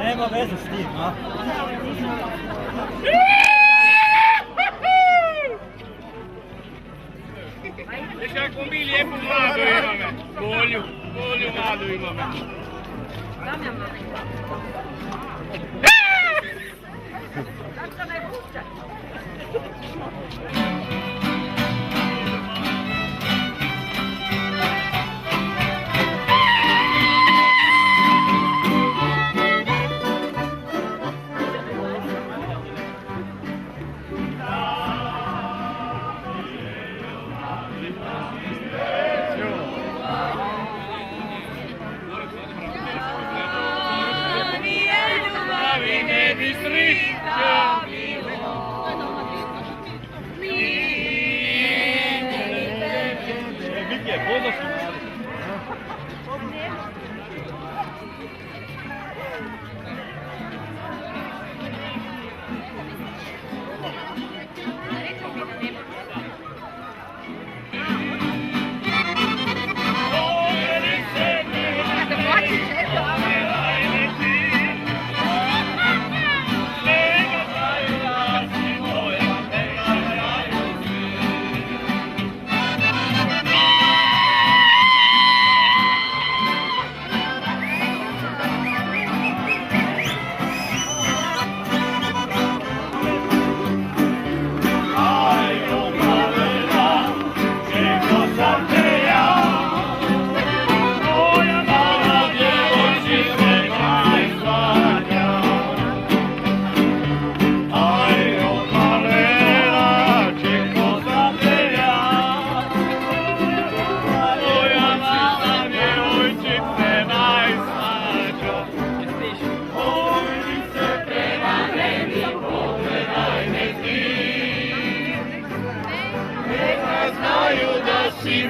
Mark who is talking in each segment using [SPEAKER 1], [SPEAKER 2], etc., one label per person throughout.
[SPEAKER 1] Nema veze s tim, a?
[SPEAKER 2] Viš kako mi lijepu mladu imame, bolju mladu imame.
[SPEAKER 3] Zašto ne pušća?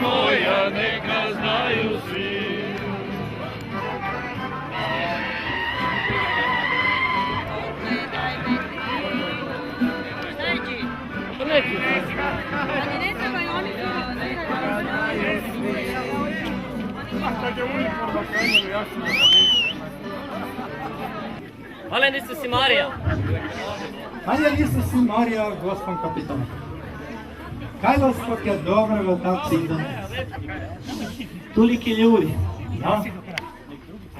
[SPEAKER 2] Moja, neka znaju svi.
[SPEAKER 4] Hvala Isus i Marija.
[SPEAKER 1] Hvala Isus i Marija, Gospod kapitan. Kaj vas pak je dobrega tak dan? Toliki ljudi. Ja?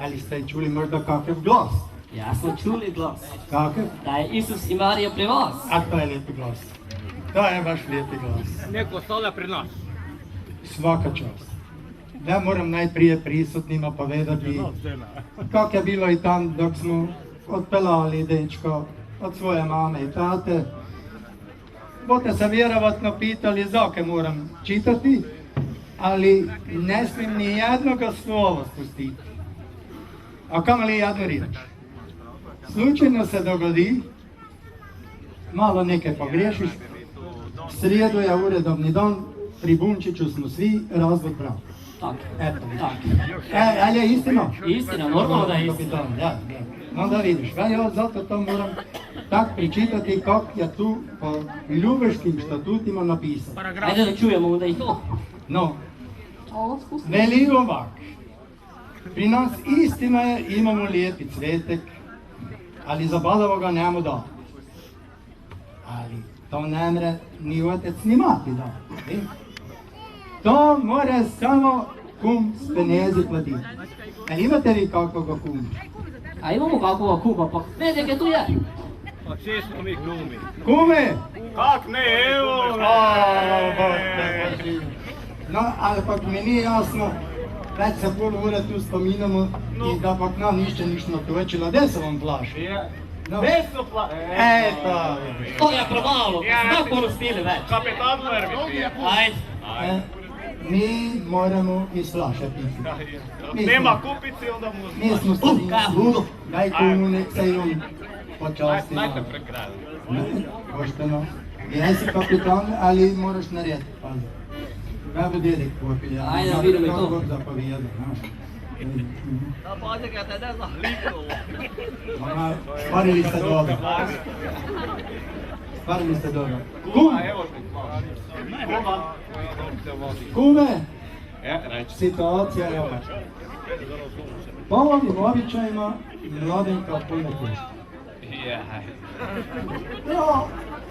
[SPEAKER 1] Ali ste čuli možda kakav glas?
[SPEAKER 4] Ja smo čuli glas.
[SPEAKER 1] Kakav?
[SPEAKER 4] Da je Isus i Marija pri vas.
[SPEAKER 1] A to je lepi glas. To je vaš lepi glas.
[SPEAKER 2] Neko stavlja pred nas.
[SPEAKER 1] Svaka čast. Da moram najprije prisutnima povedati kako je bilo i tam dok smo odpeljali dečko od svoje mame i tate. Boste se vjerovatno pitali zake moram čitati, ali ne smijem ni jednoga slova spustiti. A kamoli jednu riječ. Slučajno se dogodi, malo nekaj pogrešiš, srijedu je uredovni dan, pri Bunčiću smo svi razvod braka.
[SPEAKER 4] Tak.
[SPEAKER 1] Eto,
[SPEAKER 4] Tak.
[SPEAKER 1] ali je istina?
[SPEAKER 4] Istina, normalno da je istina.
[SPEAKER 1] Ja. Onda vidiš, ja zato to moram tak pričitati kako je tu po ljubeškim statutima napisano.
[SPEAKER 4] Ajde da čujemo onda i to.
[SPEAKER 1] No, veli ovak, pri nas istina je, imamo lijepi cvetek, ali zabadavo ga nemo da. Ali to ne mre ni otec ni mati da. To more samo kum s penezi platiti. Ali imate vi kakvoga kuma?
[SPEAKER 4] A imamo kakvoga kuma, pa vedi kaj tu je.
[SPEAKER 2] Pa če smo mi kumi?
[SPEAKER 1] Kume!
[SPEAKER 2] Kak ne, evo!
[SPEAKER 1] No, ali pak mi nije jasno, već se pol ure tu spominamo i da pak nam ništa natočila. Gdje se vam plaši?
[SPEAKER 2] Desno plaši!
[SPEAKER 1] Eto!
[SPEAKER 4] To je premalo, tako porostili već.
[SPEAKER 2] Kapetan Lervi.
[SPEAKER 4] Ajde.
[SPEAKER 1] Mi moramo iz flaše piti.
[SPEAKER 2] Nema kupici, onda mu
[SPEAKER 1] Mi smo starinci, daj kumu nek se i on počasti.
[SPEAKER 2] Najte prekrali.
[SPEAKER 1] Pošteno. Jesi kapitan, ali moraš narediti, pazi. Kaj bo dedek popilja?
[SPEAKER 4] Ajde, da vidimo i to.
[SPEAKER 1] Kako Bog zapovijeda, znaš.
[SPEAKER 2] Da pazi ga te ne zna hlikalo.
[SPEAKER 1] Stvarili ste dobro. Bar mi se dobro. Kum!
[SPEAKER 2] Evo te.
[SPEAKER 1] Kume!
[SPEAKER 2] Ja, reći.
[SPEAKER 1] Situacija je ova. Po ovim običajima mladenka puno pušta.
[SPEAKER 2] Ja.
[SPEAKER 1] Ja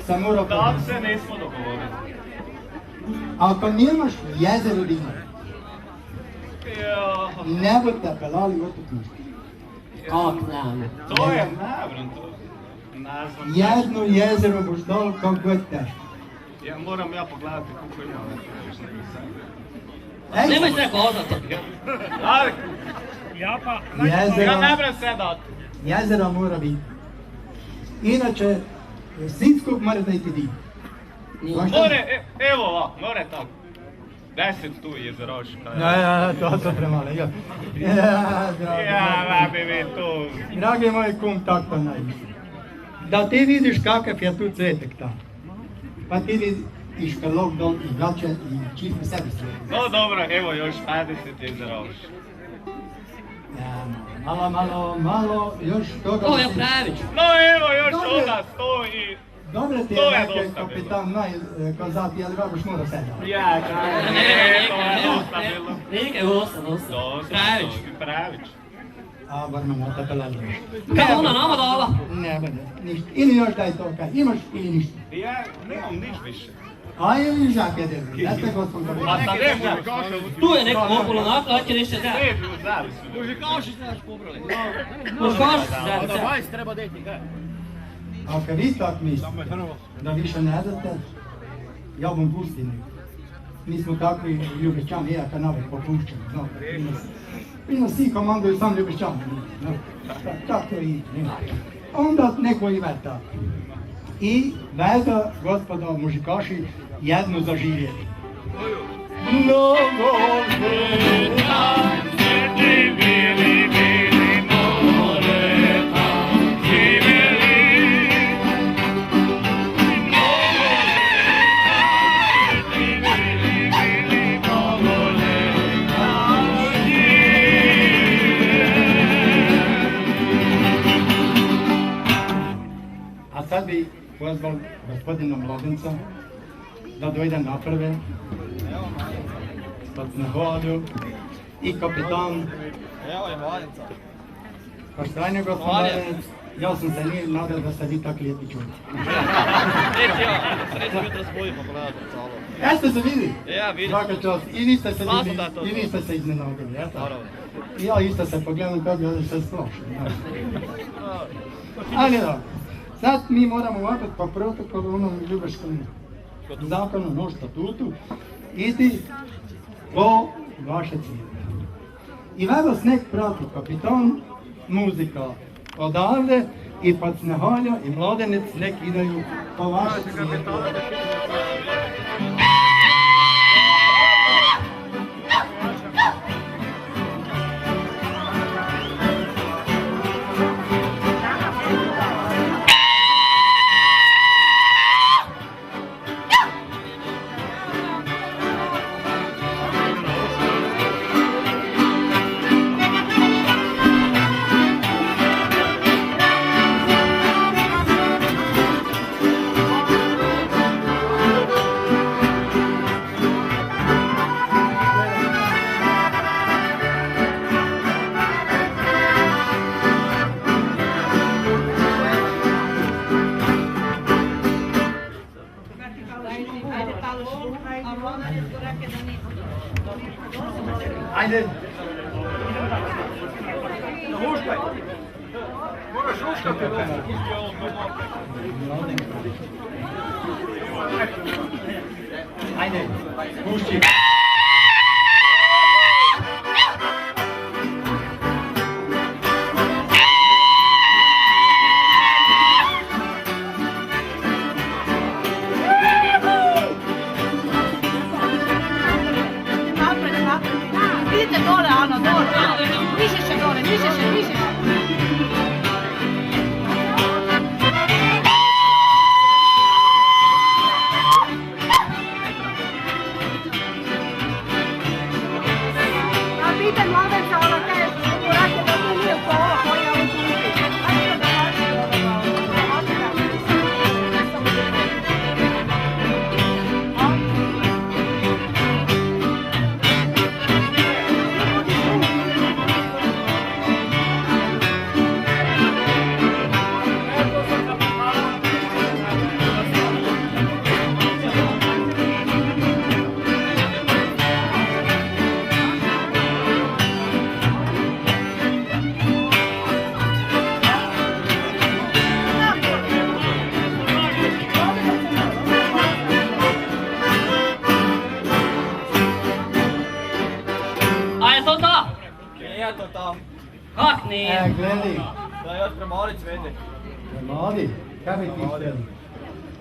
[SPEAKER 1] sam morao
[SPEAKER 2] Da
[SPEAKER 1] podnositi.
[SPEAKER 2] se nismo dogovorili.
[SPEAKER 1] Ako nemaš jezero Rima,
[SPEAKER 2] Ja.
[SPEAKER 1] ne budete pelali otok ništa.
[SPEAKER 4] Kak ne?
[SPEAKER 2] To je navran to. Ne znam.
[SPEAKER 1] Jedno jezero boš dal kako god teško.
[SPEAKER 2] Ja moram pogledati koliko ima.
[SPEAKER 1] Ej,
[SPEAKER 4] Nemoj se kozati.
[SPEAKER 2] Ali,
[SPEAKER 5] Ja pa,
[SPEAKER 2] ja
[SPEAKER 1] jezero,
[SPEAKER 2] ne bram sve dati.
[SPEAKER 1] jezero mora biti. Inače, Sinskog mora da iti dim.
[SPEAKER 2] More, evo ovako, more tako. 10 tu je za roš.
[SPEAKER 1] Ja, to su premale. Ja,
[SPEAKER 2] Ja, bi vi tu.
[SPEAKER 1] Dragi moj kum, tako to najviše. Da ti vidiš kakav je tu cvetek tamo. Pa ti vidiš kalog dol i vraća i čisto sebi sve.
[SPEAKER 2] No dobro, evo još 50 je za roš.
[SPEAKER 1] Ja, malo, još toga...
[SPEAKER 4] To je Pravić.
[SPEAKER 2] No evo još
[SPEAKER 1] Dobro.
[SPEAKER 2] onda 100 i...
[SPEAKER 1] Dobre ti
[SPEAKER 2] To
[SPEAKER 1] je
[SPEAKER 2] je
[SPEAKER 1] neke
[SPEAKER 2] dosta bilo.
[SPEAKER 1] kapitan najkazati, ali babuš mora sedati.
[SPEAKER 2] Ja, to je dosta bilo.
[SPEAKER 4] Neke dosta.
[SPEAKER 2] Dosta,
[SPEAKER 4] Pravić.
[SPEAKER 2] Pravić.
[SPEAKER 1] A, bar me na tebe lažeš.
[SPEAKER 4] Kako ona nama dala?
[SPEAKER 1] Ne bude, ništa. Ili još daj to kaj imaš ili ništa.
[SPEAKER 2] Ja nemam niš više.
[SPEAKER 1] A ili žak je delo, jeste gospod
[SPEAKER 2] Pa
[SPEAKER 1] dobro.
[SPEAKER 2] sam ne
[SPEAKER 4] Tu je neko okolo nakla, hoće nešto da.
[SPEAKER 2] Ne, uzeli su.
[SPEAKER 4] Mužikaši se da.
[SPEAKER 1] A kad vi tak mislite da više ne date, ja bom pustil. Mi smo takvi ljubešćani, ja kad navek popušćam, znate. Mi nas svi komanduju sam ljubešćani, tako je i onda neko i veta. I veda, gospodo mužikaši, jednu zaživjeti. Mnogo vremena
[SPEAKER 2] Bili, bili, bili, mnogo leta živjeli. Mnogo leta živjeli, bili, mnogo leta živjeli.
[SPEAKER 1] A sad bi pozval gospodina Mladenca da dojde naprave, na vodu i kapitan.
[SPEAKER 5] evo je Mladenca.
[SPEAKER 1] Poštovanje gospodin Mladenec, ja sam se nije nadal da ste vi tako lijepi čuli.
[SPEAKER 5] Srećno jutro s bojima pogledati calo.
[SPEAKER 1] Jeste se vidi?
[SPEAKER 5] Ja vidim.
[SPEAKER 1] Svaka čast. I niste se
[SPEAKER 5] Svašta
[SPEAKER 1] vidi,
[SPEAKER 5] da to.
[SPEAKER 1] i niste se iznenadili, jeste?
[SPEAKER 5] Naravno.
[SPEAKER 1] I ja isto se pogledam kako da se splašim. Ali da, sad mi moramo ovako po protokolu onom ljubeškom zakonu, no statutu, iti po vaše cijene. I vas nek prati kapitan, muzika odavde i Pacnehalja i Mladenec nek idaju po vaše cijene. Ajde. Ajde, pušći.
[SPEAKER 3] Vidite dole, Ana, dole. Više še dole, više še. A pite Mladenca, ono kaj, urake da tu nije po ovo, koji je ovo tu. Ajde da
[SPEAKER 4] A je to to?
[SPEAKER 5] Nije to tam.
[SPEAKER 4] Kak nije?
[SPEAKER 1] Gledaj,
[SPEAKER 5] Da je još premali cvetek.
[SPEAKER 1] mladi, kaj bi ti htjeli?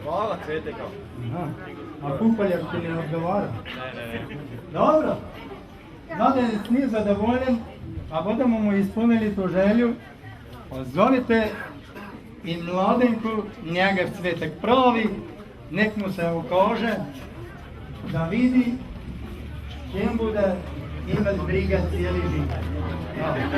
[SPEAKER 5] Hvala cveteka.
[SPEAKER 1] Aha, a kupaljak ti ne odgovara?
[SPEAKER 5] Ne.
[SPEAKER 1] Dobro, mladenec nije zadovoljen, a budemo mu ispunili tu želju. Pozovite i mladenku, njega cvetek pravi, nek mu se ukaže, da vidi čim bude imat briga cijeli život.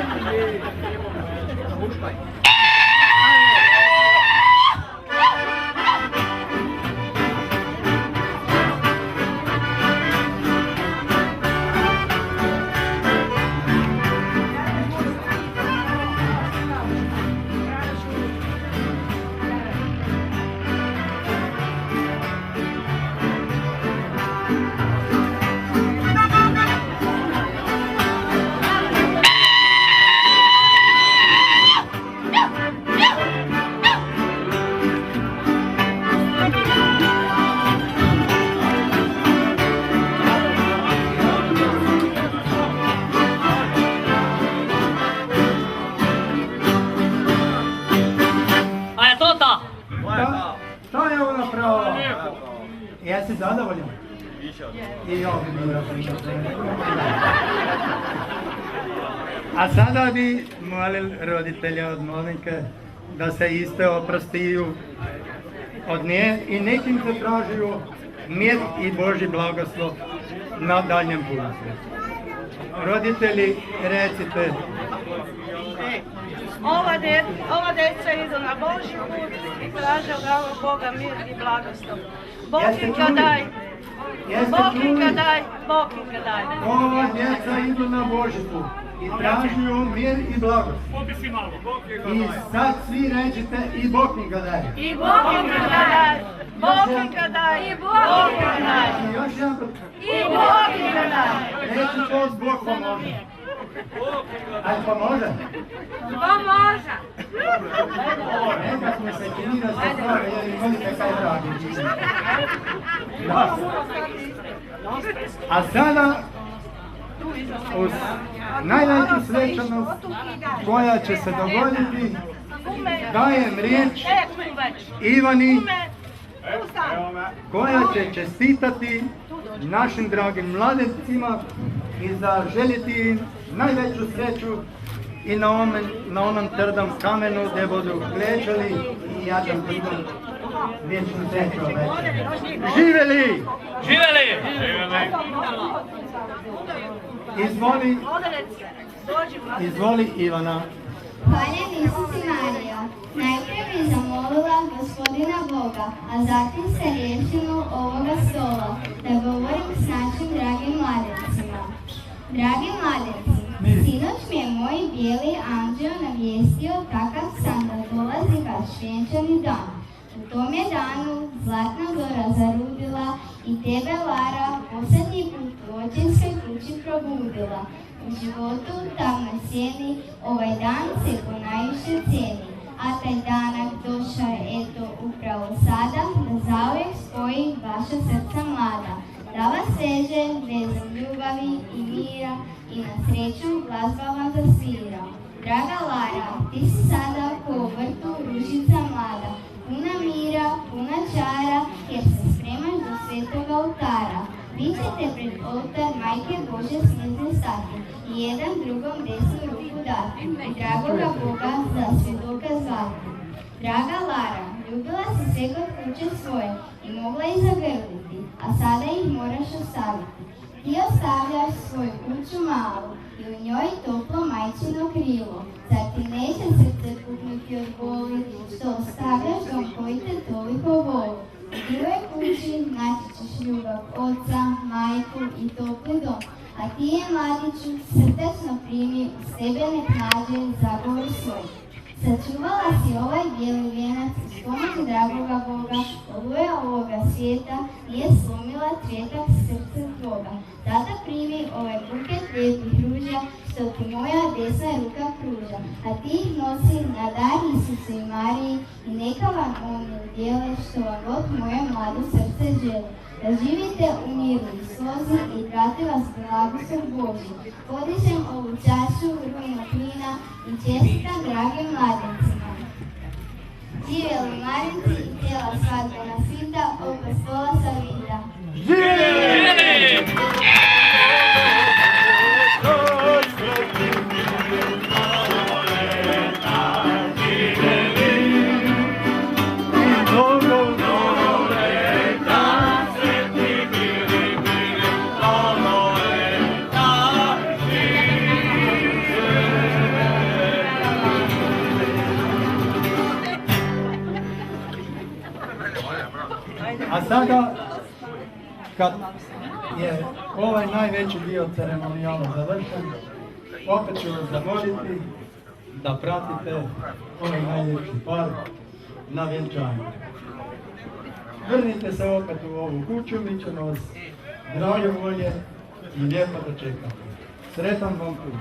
[SPEAKER 1] To je ono pravo. Jesi zadovoljan? I ja bi bio A sada bi molil roditelja od molinke da se iste oprostiju od nje i nekim zatražuju mir i Božji blagoslov na daljem putu. Roditelji, recite.
[SPEAKER 3] Ova djeca idu na Božji put i traže od Boga mir i blagoslov. Bog im ga daj. Bog im ga daj. Bog im ga daj.
[SPEAKER 1] Ova djeca idu na Božji put i tražuju mir i blagoslov. I sad svi rećete i Bog im ga daj.
[SPEAKER 3] I Bog im ga daj. Bog im ga daj. I Bog im ga daj.
[SPEAKER 1] I još jedan put.
[SPEAKER 3] I Bog im ga daj.
[SPEAKER 1] Reći to Bog pomože. Ali pomože?
[SPEAKER 3] Pomože.
[SPEAKER 1] Nekak mi se čini da se stvari, jer imate kaj dragi. Da. A sada, uz najveću svečanost koja će se dogoditi, dajem riječ Ivani, koja će čestitati našim dragim mladencima i zaželjeti im najveću sreću i na onom trdom kamenu gdje budu klečali i jačam drugom vječnu sreću obećati. Živjeli!
[SPEAKER 4] Živjeli!
[SPEAKER 1] Izvoli Ivana.
[SPEAKER 6] Hvala Isusi Marija. Najprije bih zamolila gospodina Boga, a zatim se riješimo ovoga stola, da govorim s našim dragim mladencima. Dragi mladenci, sinoć mi je moj bijeli anđeo navijestio kakav sam da dolazi vaš vjenčani dan. U tom je danu zlatna zora zarudila i tebe, Lara, posljednji put u očinskoj kući probudila. U životu tamnoj sjeni ovaj dan se ponajviše cijeni, a taj danak došao je eto upravo sada, da zauvijek spoji vaša srca mlada, da vas veže vezom ljubavi i mira i na sreću glazba vam zasvira. Draga Lara, ti si sada ko u vrtu ružica mlada, puna mira, puna čara, jer se spremaš do svetog oltara. Vi ćete pred oltar Majke Bože snizne stati i jedan drugom desnu ruku dati i dragoga Boga za svjedoka zvati. Draga Lara, ljubila si sve kod kuće svoje i mogla ih zagrliti, a sada ih moraš ostaviti. Ti ostavljaš svoju kuću malu i u njoj toplo majčino krilo. Zar ti neće srce puknuti od boli, što ostavljaš dom koji te toliko voli? U drugoj kući naći ćeš ljubav oca, majku i topli dom, a ti je, mladiću, srdačno primi u sebe nek nađe zagovor svoj. Sačuvala si ovaj bijeli vijenac uz pomoć dragoga Boga, oluja ovoga svijeta nije slomila cvjetak srca tvoga. Tada primi ovaj buket lijepih ruža, što ti moja desna ruka pruža, a ti ih nosi na dar Isusu i Mariji i neka vam oni udjele što vam god moje mlado srce želi. da živite u miru i slozi i prati vas blagoslov Božji. Podižem ovu čašu rujnog vina i čestitam dragim mladencima. Živjeli mladenci i cijela svadbena svita oko stola sa vida.
[SPEAKER 1] A sada, kad je ovaj najveći dio ceremonijala završen, opet ću vas zamoliti da pratite ovaj najljepši par na vjenčanje. Vrnite se opet u ovu kuću, mi ćemo vas drage volje i lijepo dočekati. Sretan vam put!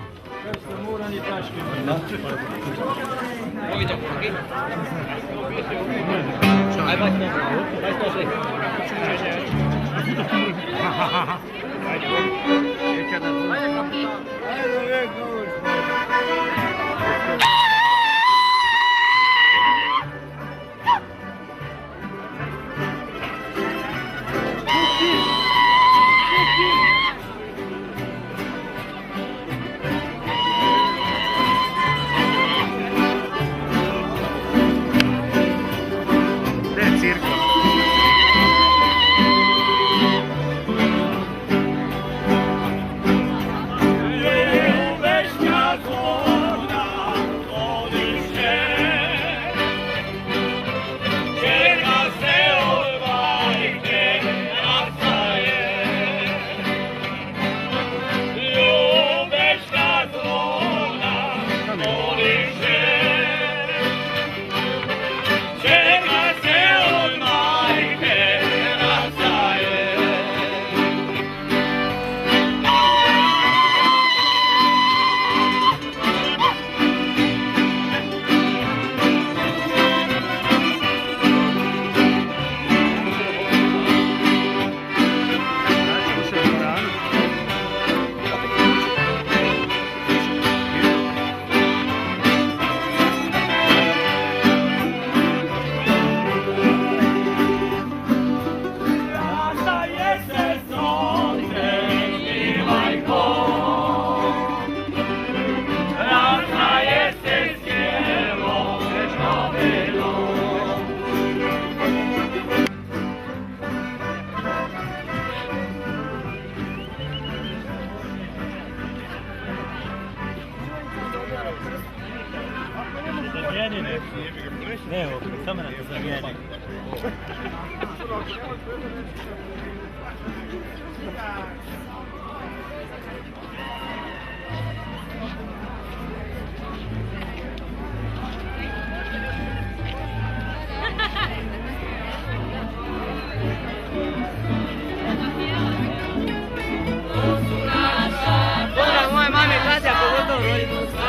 [SPEAKER 7] Evo, samo na to zagrijanje.
[SPEAKER 4] Pozdrav moje mame i tate, a pogotovo roditelji.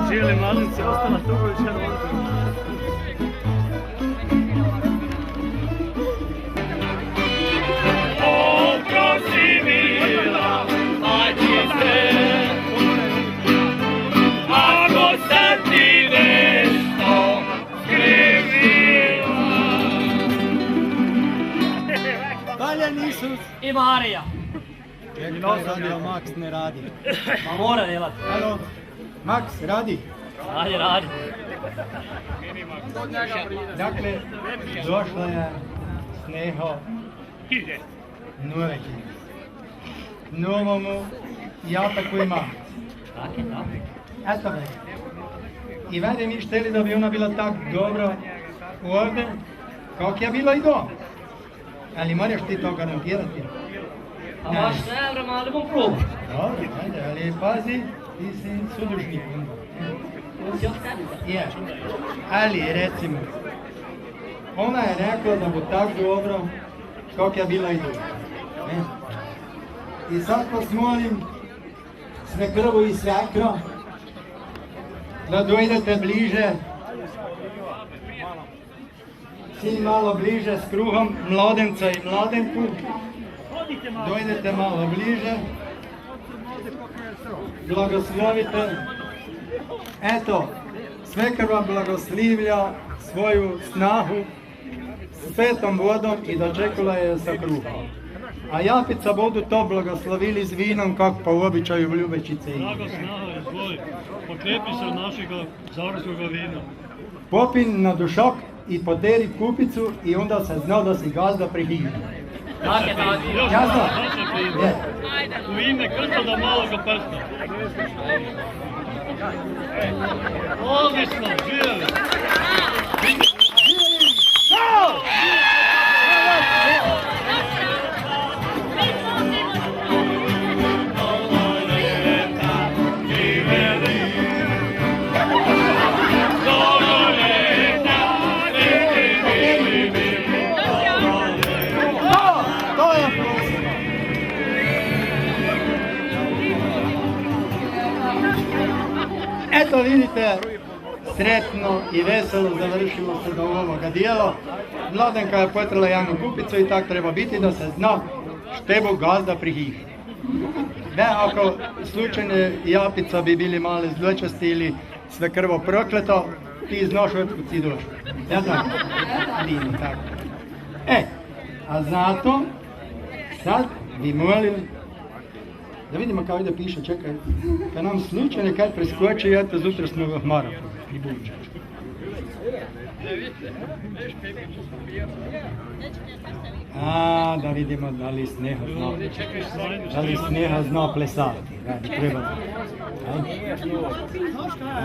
[SPEAKER 4] Živjeli mladenci, ostala Tugovića
[SPEAKER 2] Oprosti mila, majci se, ako sam ti nešto skrivila.
[SPEAKER 7] Valjan Isus
[SPEAKER 4] i Marija.
[SPEAKER 7] radio, Max ne radi.
[SPEAKER 4] Ma mora delati.
[SPEAKER 1] Alo, Max, radi.
[SPEAKER 4] Radi.
[SPEAKER 1] Dakle, došla je Sneho Nureći. Novomu ja tako imam. Eto me. I vede mi šteli da bi ona bila tak dobro ovdje, kak je bila i doma. Ali moraš ti to garantirati.
[SPEAKER 4] A baš ne, vrema, ali bom probao.
[SPEAKER 1] Dobro, ajde, ali pazi, ti si sudužnik. Je, ali recimo, ona je rekla da bo tak dobro, kak je bila i doma. I sad vas molim, svekrvo i svekro, da dojdete bliže Svi malo bliže s kruhom mladenca i mladenku. Dojdete malo bliže. Blagoslovite. Eto, svekrva blagoslivlja svoju snahu svetom vodom i dočekala je sa kruhom. A japica budu to blagoslovili s vinom kako po običaju v Ljubečice ide.
[SPEAKER 8] Drago snaha, izvoli, pokrepi se od našega carskoga vina.
[SPEAKER 1] Popin na dušok i poderi kupicu i onda se zna da si gazda pri hiži.
[SPEAKER 4] Dakle, tati.
[SPEAKER 1] Jasno? Je.
[SPEAKER 8] U ime krsta maloga prsta. Odlično, živjeli.
[SPEAKER 1] Eto vidite, sretno i veselo završilo se do ovoga dijela. Mladenka je potrela jednu kupicu i tak treba biti da se zna štebu gazda pri hiši. Ne, ako slučajne japica bi bili mali zločasti ili sve krvo prokleto, ti znaš otkud si došao. Ja tako? Nije tako. A zato sad bi molili da vidimo kao ide piše, čekaj, kad nam slučajno kad preskoči, eto, zutra smo ga marafon i buče. Da vidimo da li Sneha zna plesati, da bi trebalo.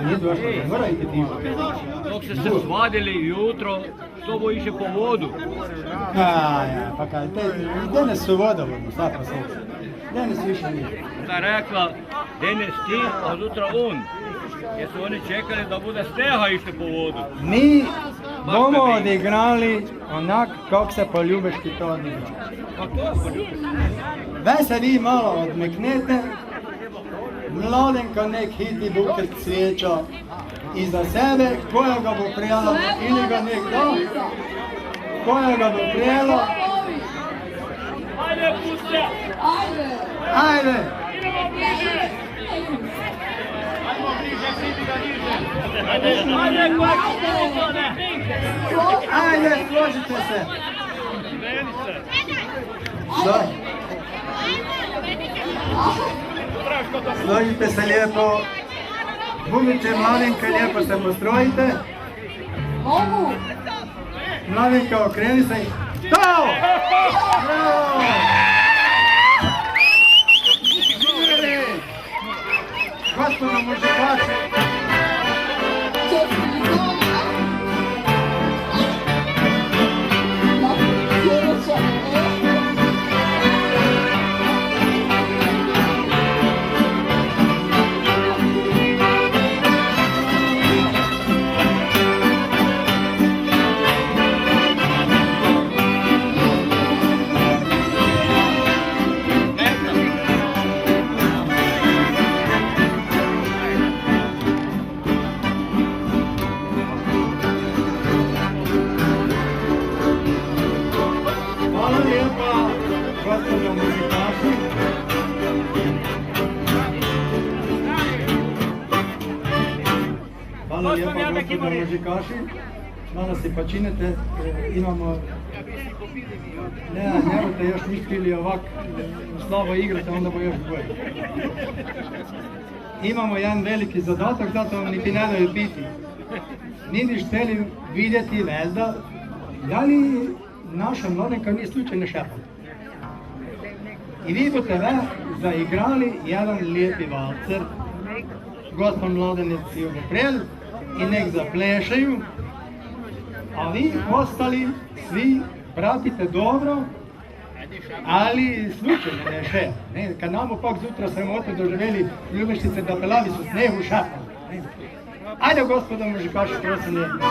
[SPEAKER 1] Nije došlo, morajte ti.
[SPEAKER 2] Dok ste se svadili jutro, što bo iše po vodu?
[SPEAKER 1] Pa kaj, danas su vodovodno, sad pa sad. Danas više nije.
[SPEAKER 2] Da rekla, danas ti, a zutra on. Jer su oni čekali da bude Sneha išli po vodu.
[SPEAKER 1] Mi bomo odigrali onak kako se po ljubeški to odigrali. Ve se vi malo odmeknete, mladenka nek hiti buket cvijeća iza sebe, koja ga bo prijela ili ga nek da, koja ga bo prijela.
[SPEAKER 2] Ajde, puste!
[SPEAKER 1] Ajde! Ajde, složite se! Složite se lijepo. Bumiće, mladenka, lijepo se postrojite. Mladenka, okreni se i... Stao! Bravo! Gospodo muzikači! Hvala lijepa gospodo muzikaši, malo si pa činite, imamo, nemojte još ništa ili ovak slabo igrate, onda bo još bolje. Imamo jedan veliki zadatak, zato vam niti ne daju piti. Mi bi htjeli vidjeti vezda, da li naša mladenka nije slučajno šepala. I vi boste zaigrali jedan lijepi valcer, gospod mladenec si ogoprel i nek zaplešaju, a vi ostali svi pratite dobro, ali slučajno ne šepa. Kad nam opak zutra sramote doživjeli Ljubeštice da pelali su Snehu šapali. Ajde gospodo muzikaši, prosim lijepo.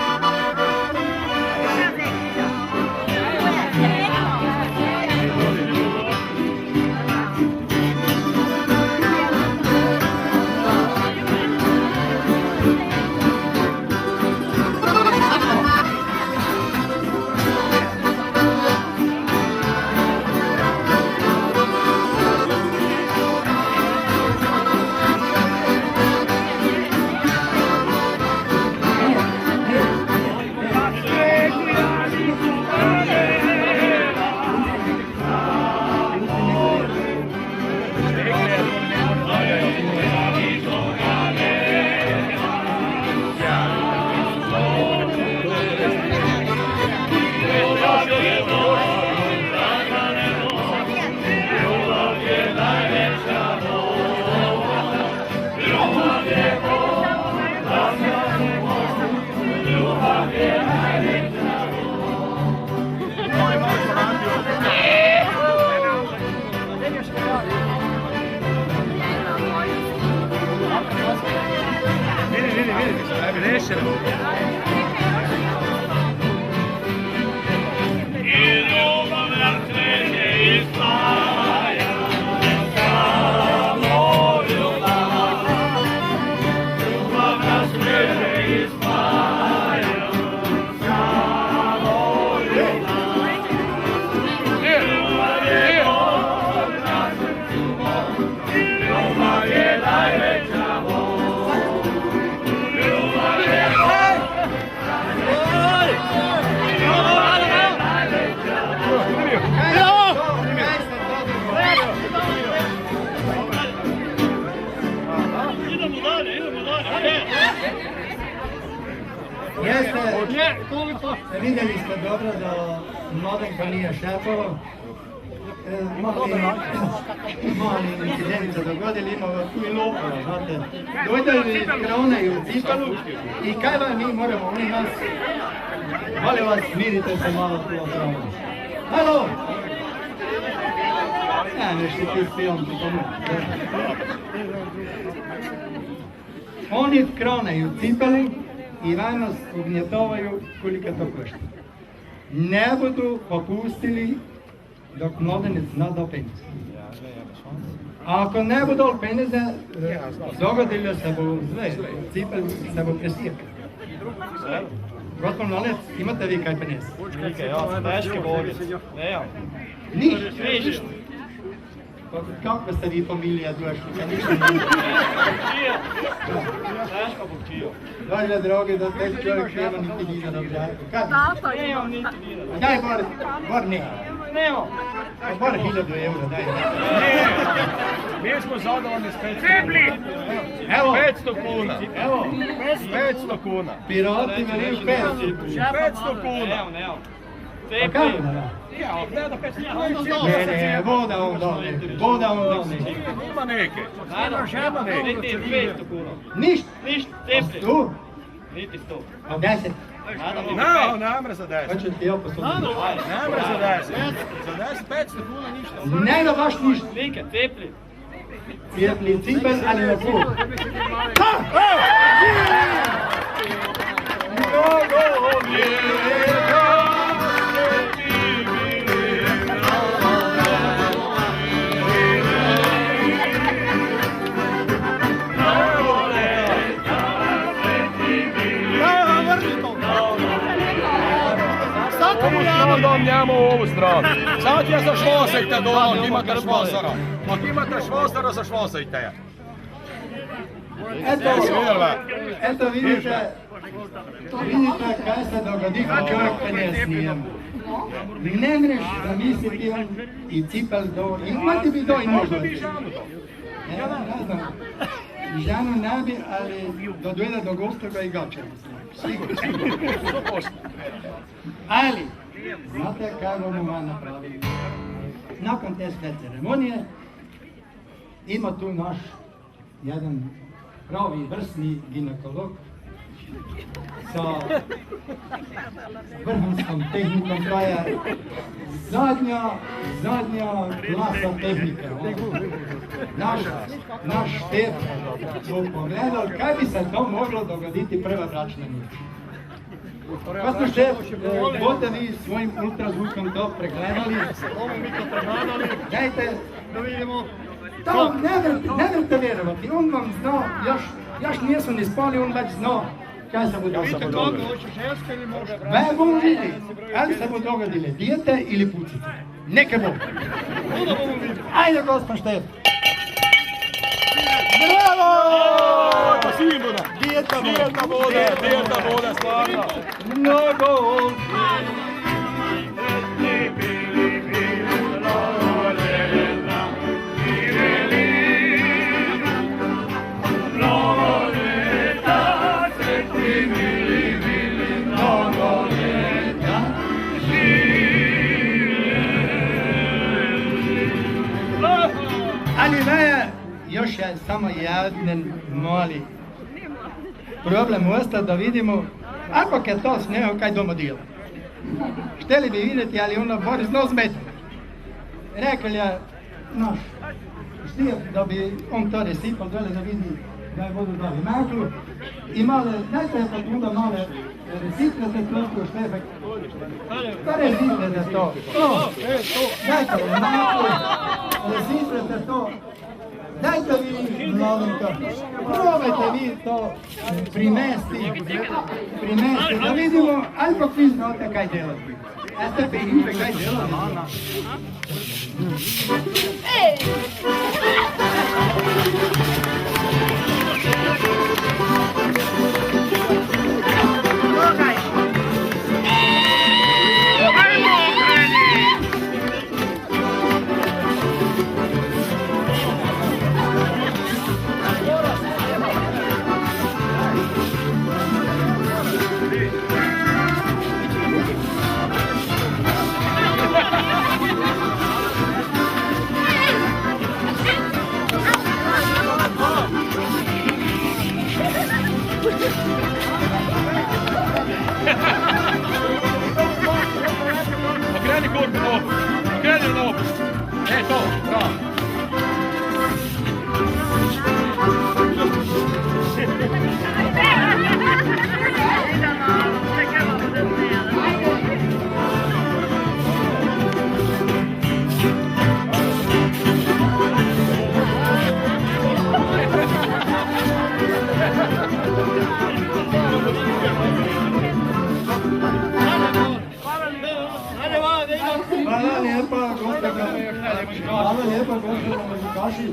[SPEAKER 8] Idemo dalje, idemo dalje.
[SPEAKER 1] Jeste, vidjeli ste dobro da Mladenka nije šefova. Mali incident se dogodili, imamo tu i lopova, znate. Dojdeli krone i u cipelu i kaj vam mi moramo, oni nas, molim vas, smirite se malo tu o kronu. Halo! Nešto ti film, ti tomu. Oni krone i u cipelu i vam nas ugnjetovaju koliko to košta. Ne budu popustili dok mladenec zna da peneze. A ako ne budu peneze, dogodilo se bo sve, cipel se bo presijekal. Gospod mladec, imate vi kaj peneze?
[SPEAKER 5] Ja, teške bolje. Ne,
[SPEAKER 1] Ništa. Kako ste vi familija došli?
[SPEAKER 5] teško bukčio.
[SPEAKER 1] Dođe droge da te čovjek nema niti dina da obžarku. Kad?
[SPEAKER 5] Nemam niti dina.
[SPEAKER 1] Daj bar ne.
[SPEAKER 5] Nemam.
[SPEAKER 1] Bar 1000 eura, daj.
[SPEAKER 5] Mi smo zadovoljni s 500 kuna.
[SPEAKER 1] Evo,
[SPEAKER 5] 500 kuna.
[SPEAKER 1] evo,
[SPEAKER 5] 500 kuna.
[SPEAKER 1] pirati veli 500.
[SPEAKER 5] 500 kuna. Nemam.
[SPEAKER 1] Pa kako da da?
[SPEAKER 5] Ja, ne da 500 kuna.
[SPEAKER 1] Ne, voda on done.
[SPEAKER 5] Ima neke. Ima neke. Niti 500 kuna.
[SPEAKER 1] Ništa.
[SPEAKER 5] Cepli.
[SPEAKER 1] Tu?
[SPEAKER 5] Niti 100.
[SPEAKER 1] A 10.
[SPEAKER 5] Ne mre za 10.
[SPEAKER 1] Hoću ti ja poslušati.
[SPEAKER 5] Ne mre za 10. Za 10, 500 kuna ništa.
[SPEAKER 1] Ne da baš ništa.
[SPEAKER 5] Nike, cepli.
[SPEAKER 1] Cijepli cipel, ali na put.
[SPEAKER 5] Njemu u ovu stranu. Sad je zašlosajte dole, ako imate šlosara. Ako imate šlosara, zašlosajte je.
[SPEAKER 1] Eto vidite kaj se dogodi, kad čovjek penje snijemo. Ne mreš zamisliti on i cipel do, imati bi do i možda ti. Ne znam, žanu ne bi, ali dojde do gostoga i gače. Ali, znate kaj bomo vam napravili? Nakon te sve ceremonije ima tu naš jedan pravi vrsni ginekolog sa vrhunskom tehnikom koja je zadnja klasa tehnika. Naš štep bo pogledal kaj bi se to moglo dogoditi prva bračna noč. Gospod štep, boste vi svojim ultrazvukom to pregledali? Dajte da vidimo. To ne vrte vjerovati, on vam zna, još nijesu ni spali, on već zna kaj se bude dogodilo. Ve bomo vidjeli, ali se bude dogodile dijete ili pucice. Neke Bog. Ajde gospod štep. Bravo! Dijeta voda, stvarno. Mnogo ali ne, još je samo jedan mali problem osta da vidimo, ako je to sneho, kaj doma djela. Htjeli bi vidjeti, ali ono Boris no smeta. Rekli je naš štijep da bi on to resipal dole da vidi da je vodu dali maklu i male, dajte je pa onda male resiplete trošku štepek. Pa resiplete to. Dajte je maklu, resiplete to. Dajte vi, Mladenka, probajte vi to primesti, da vidimo, ali kako vi znate kaj delati. Jeste vidite kaj delati.
[SPEAKER 5] Ide loptu. To, bravo.
[SPEAKER 1] Hvala lijepa, gospođo Mezikaši.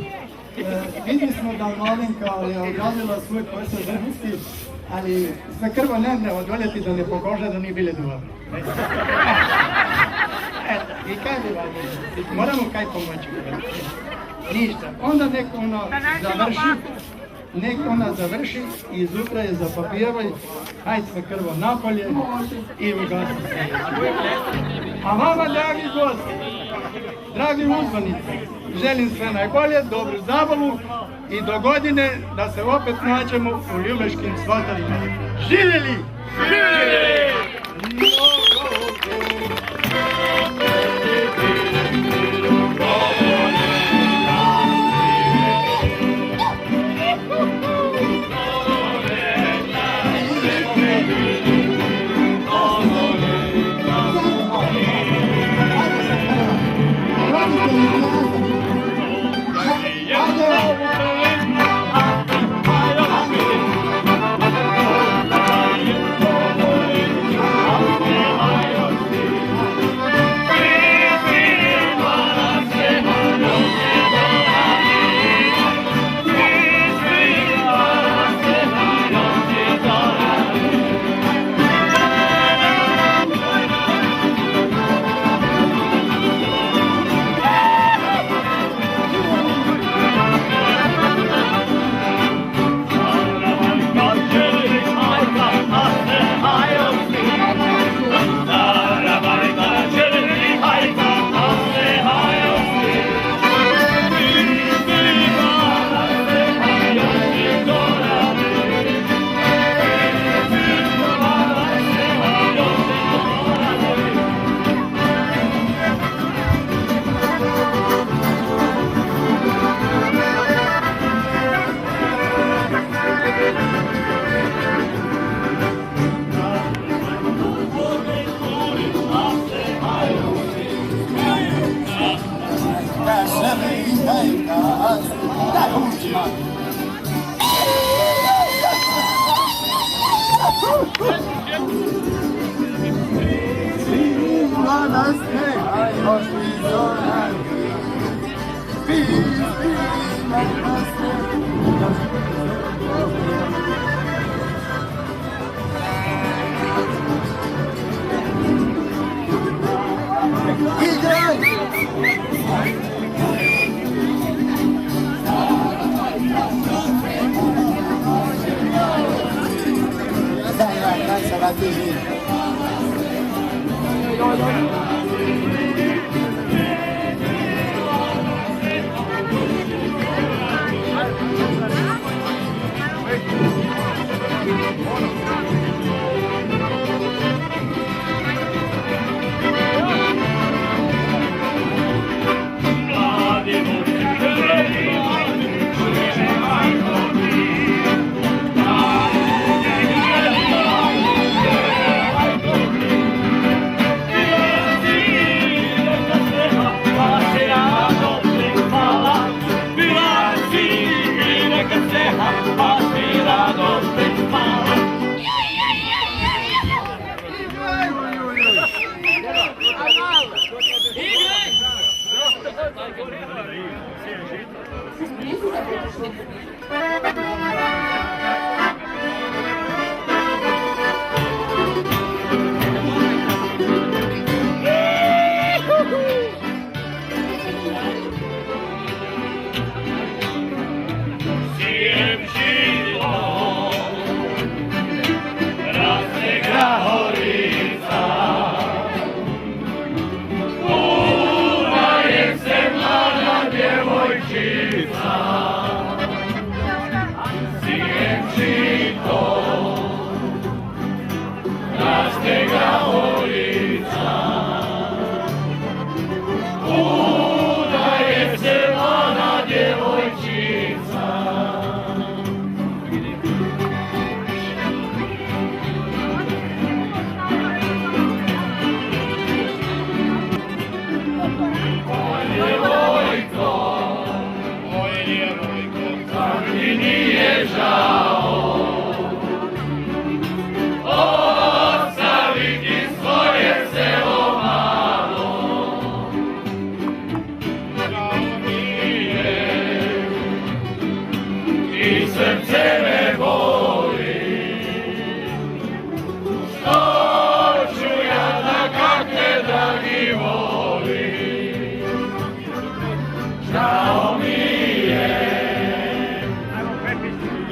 [SPEAKER 1] Vidjeli smo da Malenka je odradila svoj posao vrhunski, ali sve krvo ne mre odvoljeti da ne pokože da nije bile duva. Eto, i kaj bi radili? Moramo kaj pomoći. Ništa. Onda nek ona završi i izutra je zapapijevaj, hajde sve krvo napolje i ugasi se. A vama, dragi gosti, dragi uzvanici, želim sve najbolje, dobru zabavu i do godine da se opet nađemo u Ljubeškim svatovima. Živjeli! Živjeli!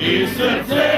[SPEAKER 5] i srce